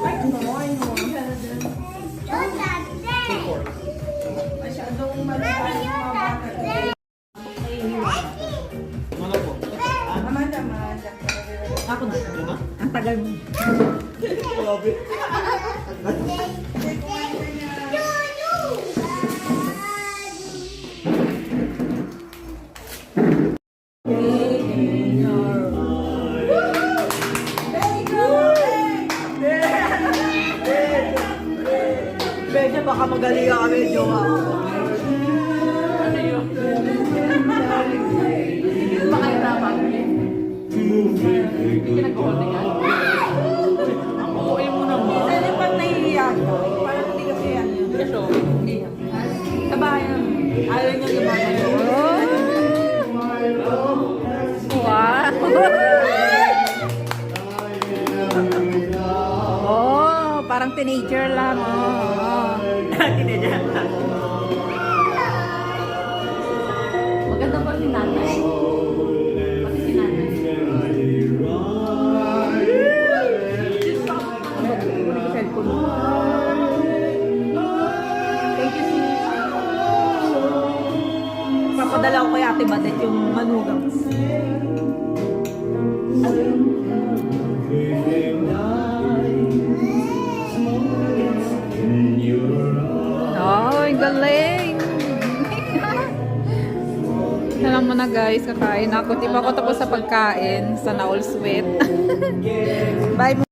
Ay, no, I know. Masyadong malaki yung mga bata. Ano po? Amanda. Ako na. Ang tagal mo. Grabe. Medyo baka magaling ka kami, jowa. Ano yun? Hindi ba kayo dapat? Hindi ka nag-holding yan? Ang uuwi mo naman. Ano pag nahihiya ka? Parang hindi kasi yan yun. Kasi Hindi yan. Sa bayan, ayaw niya gumagano. Wow! Oh, parang teenager lang. Oh. Teenager. maganda pa si nanay. Pati si nanay. Cellphone mo. Thank you, sis. Papadala ko kay Ate Badet yung manugang. Oh, ang galing! Alam mo na guys, kakain ako. Di pa ako tapos sa pagkain. Sana all sweet. Bye!